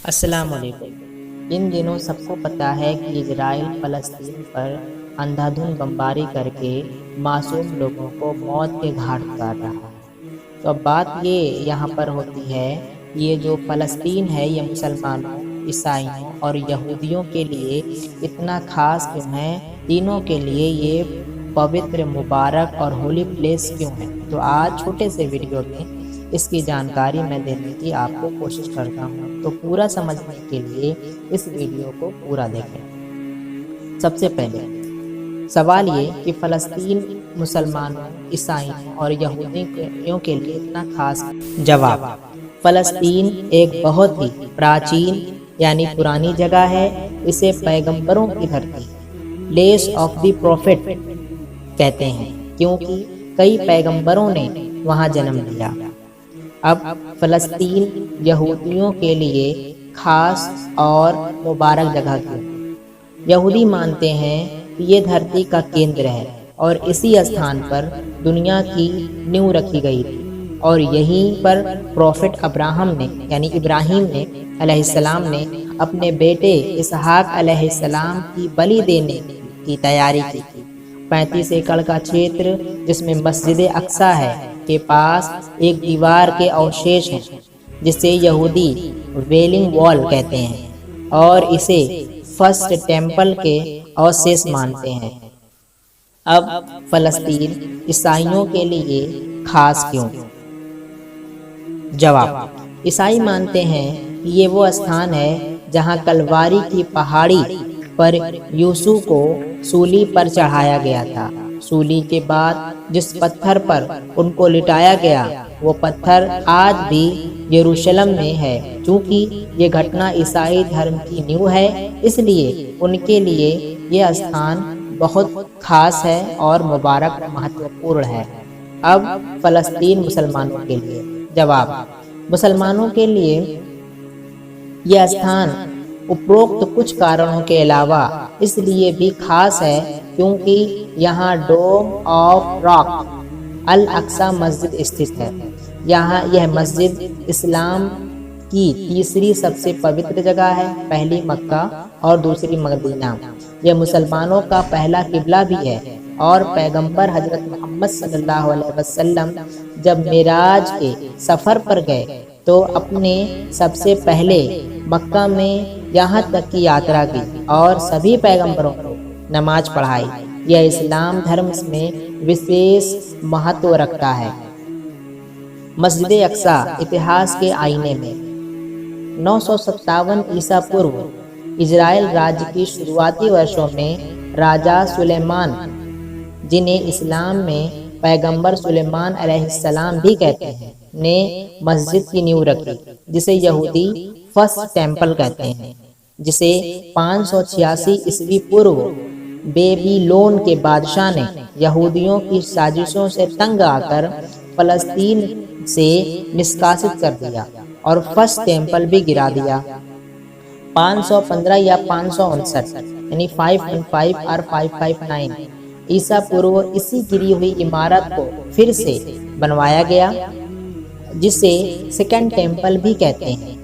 السلام علیکم۔ ان دنوں سب کو پتہ ہے کہ اسرائیل فلسطین پر اندھا دھند بمباری کر کے معصوم لوگوں کو موت کے گھاٹ اتار رہا ہے۔ تو اب بات یہ یہاں پر ہوتی ہے، یہ جو فلسطین ہے یہ مسلمانوں، عیسائیوں اور یہودیوں کے لیے اتنا خاص کیوں ہے؟ تینوں کے لیے یہ پوتر، مبارک اور ہولی پلیس کیوں ہے؟ تو آج چھوٹے سے ویڈیو میں اس کی جانکاری میں دینے کی آپ کو کوشش کرتا ہوں، تو پورا سمجھنے کے لیے اس ویڈیو کو پورا دیکھیں۔ سب سے پہلے سوال یہ کہ فلسطین مسلمانوں، عیسائیوں اور یہودیوں کے لیے اتنا خاص۔ جواب: فلسطین ایک بہت ہی پراچین یعنی پرانی جگہ ہے۔ اسے پیغمبروں کی دھرتی، پلیس آف دی پروفٹ کہتے ہیں، کیونکہ کئی پیغمبروں نے وہاں جنم لیا۔ اب فلسطین یہودیوں کے لیے خاص اور مبارک جگہ کیوں؟ یہودی مانتے ہیں کہ یہ دھرتی کا کیندر ہے اور اسی استھان پر دنیا کی نیو رکھی گئی تھی، اور یہیں پر پروفٹ ابراہیم نے علیہ السلام نے اپنے بیٹے اسحاق علیہ السلام کی بلی دینے کی تیاری کی تھی۔ 35 ایکڑ کا چھیتر جس میں مسجد اقصیٰ ہے کے پاس ایک دیوار کے اوشیش ہیں جسے یہودی ویلنگ وال کہتے ہیں، اور اسے فرسٹ ٹیمپل کے اوشیش مانتے ہیں۔ اب فلسطین عیسائیوں کے لیے خاص کیوں؟ جواب: عیسائی مانتے ہیں کہ یہ وہ استھان ہے جہاں کلواری کی پہاڑی پر یسوع کو سولی پر چڑھایا گیا تھا۔ سولی کے بعد جس پتھر پر ان کو لٹایا گیا وہ پتھر آج بھی یروشلم میں ہے۔ چونکہ یہ گھٹنا عیسائی دھرم کی نیو ہے، اس لیے ان کے لیے یہ استھان بہت خاص ہے اور مبارک مہتوپورن ہے۔ اب فلسطین مسلمانوں کے لیے۔ جواب: مسلمانوں کے لیے یہ استھان اپروکت کچھ کارنوں کے علاوہ اس لیے بھی خاص ہے کیونکہ یہاں ڈوم آف راک الاقصیٰ مسجد استھت ہے۔ یہ مسجد اسلام کی تیسری سب سے پوتر جگہ ہے، پہلی مکہ اور دوسری مدینہ۔ یہ مسلمانوں کا پہلا قبلہ بھی ہے، اور پیغمبر حضرت محمد صلی اللہ علیہ وسلم جب معراج کے سفر پر گئے تو اپنے سب سے پہلے مکہ میں یہاں تک کی یاترا کی اور سبھی پیغمبروں کو نماز پڑھائی۔ یہ اسلام دھرم میں وشیش مہتو رکھتا ہے۔ مسجد اقصیٰ اتہاس کے آئینے میں 957 عیسیٰ پورو اسرائیل راج کی شروعاتی برسوں میں راجہ سلیمان، جنہیں اسلام میں پیغمبر سلیمان علیہ السلام بھی کہتے ہیں، نے مسجد کی نیو رکھی، جسے یہودی فرسٹ ٹیمپل کہتے ہیں، جسے 586 عیسوی پورو بیبیلون کے بادشاہ نے یہودیوں کی سازشوں سے تنگ آ کر فلسطین سے نشکاشت کر دیا اور فرسٹ ٹیمپل بھی گرا دیا۔ 515 یا 559 یعنی 515 اور 559 عیسیٰ پورو اسی گری ہوئی عمارت کو پھر سے بنوایا گیا، جسے سیکنڈ ٹیمپل بھی کہتے ہیں۔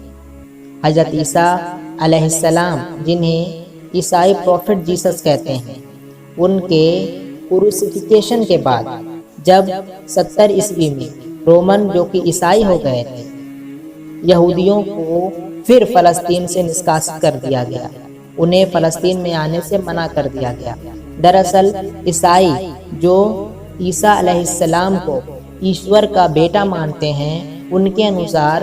حضرت عیسیٰ علیہ السلام، جنہیں عیسائی پروفٹ جیسس کہتے ہیں، ان کے کروسیفیکیشن کے بعد جب 70 عیسوی میں رومن جو کہ عیسائی ہو گئے تھے، یہودیوں کو پھر فلسطین سے نشکاشت کر دیا گیا، انہیں فلسطین میں آنے سے منع کر دیا گیا۔ دراصل عیسائی جو عیسیٰ علیہ السلام کو ایشور کا بیٹا مانتے ہیں، ان کے انوسار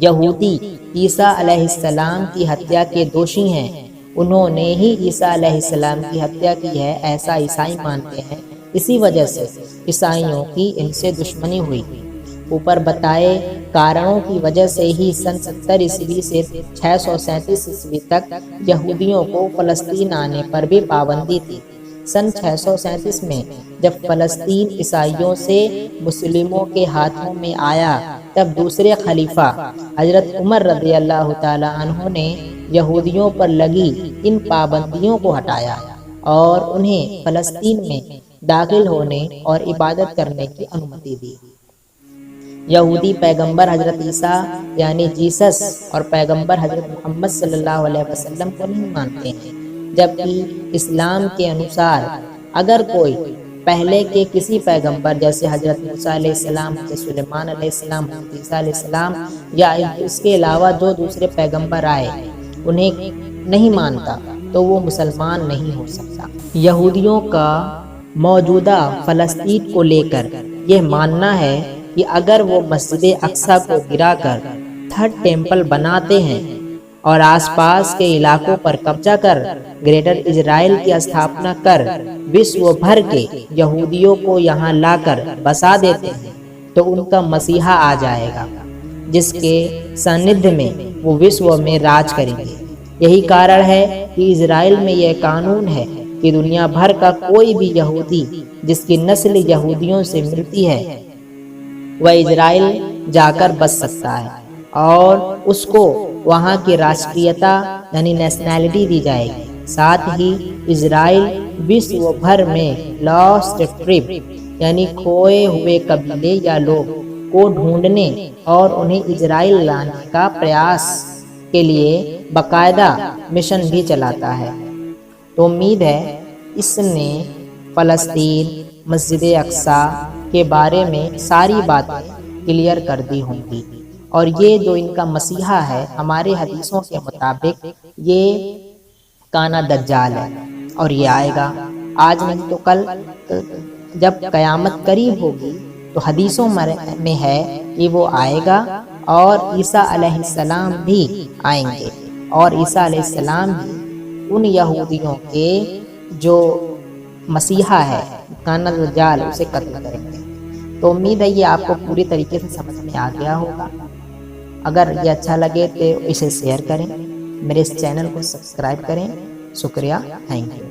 یہودی عیسیٰ علیہ السلام کی ہتیا کے دوشی ہیں، انہوں نے ہی عیسیٰ علیہ السلام کی ہتیا کی ہے، ایسا عیسائی مانتے ہیں۔ اسی وجہ سے عیسائیوں کی ان سے دشمنی ہوئی۔ اوپر بتائے کارنوں کی وجہ سے ہی سن 70 عیسوی سے 637 عیسوی تک یہودیوں کو فلسطین آنے پر بھی پابندی تھی۔ سن 637 میں جب فلسطین عیسائیوں سے مسلموں کے ہاتھوں میں آیا، تب دوسرے خلیفہ حضرت عمر رضی اللہ تعالیٰ عنہ نے یہودیوں پر لگی ان پابندیوں کو ہٹایا اور انہیں فلسطین میں داخل ہونے اور عبادت کرنے کی انمتی دی۔ یہودی پیغمبر حضرت عیسیٰ یعنی جیسس اور پیغمبر حضرت محمد صلی اللہ علیہ وسلم کو نہیں مانتے ہیں، جبکہ اسلام کے انوسار اگر کوئی پہلے کے کسی پیغمبر جیسے حضرت موسیٰ علیہ السلام، حضرت سلیمان علیہ السلام، حضرت عیسیٰ علیہ السلام یا اس کے علاوہ جو دوسرے پیغمبر آئے انہیں نہیں مانتا تو وہ مسلمان نہیں ہو سکتا۔ یہودیوں کا موجودہ فلسطین کو لے کر یہ ماننا ہے کہ اگر وہ مسجد اقصیٰ کو گرا کر تھرڈ ٹیمپل بناتے ہیں اور آس پاس کے علاقوں پر قبضہ کر گریٹر اسرائیل کی استھاپنا کر وشو بھر کے یہودیوں کو یہاں لا کر بسا دیتے ہیں تو ان کا مسیحا آ جائے گا، جس کے ساندھ میں وہ وشو میں راج کریں گے۔ یہی کارن ہے کہ اسرائیل میں یہ قانون ہے کہ دنیا بھر کا کوئی بھی یہودی جس کی نسل یہودیوں سے ملتی ہے وہ اسرائیل جا کر بس سکتا ہے اور اس کو وہاں کی راشٹریتا یعنی نیشنلٹی دی جائے گی۔ ساتھ ہی اسرائیل وشو بھر میں لاسٹ ٹرائب یعنی کھوئے ہوئے قبیلے یا لوگ کو ڈھونڈنے اور انہیں اسرائیل لانے کا پریاس کے لیے باقاعدہ مشن بھی چلاتا ہے۔ تو امید ہے اس نے فلسطین، مسجد اقصیٰ کے بارے میں ساری باتیں کلیئر کر دی ہوں گی، اور یہ جو ان کا مسیحا ہے ہمارے حدیثوں کے مطابق یہ کانا دجال ہے اور یہ آئے گا آج نہیں تو کل، جب قیامت قریب ہوگی تو حدیثوں میں ہے کہ وہ آئے گا اور عیسیٰ علیہ السلام بھی آئیں گے، اور عیسیٰ علیہ السلام بھی ان یہودیوں کے جو مسیحا ہے کانا دجال اسے قتل کریں گے۔ تو امید ہے یہ آپ کو پوری طریقے سے سمجھ میں آ گیا ہوگا۔ اگر یہ اچھا لگے تو اسے شیئر کریں، میرے اس چینل کو سبسکرائب کریں۔ شکریہ، تھینک یو۔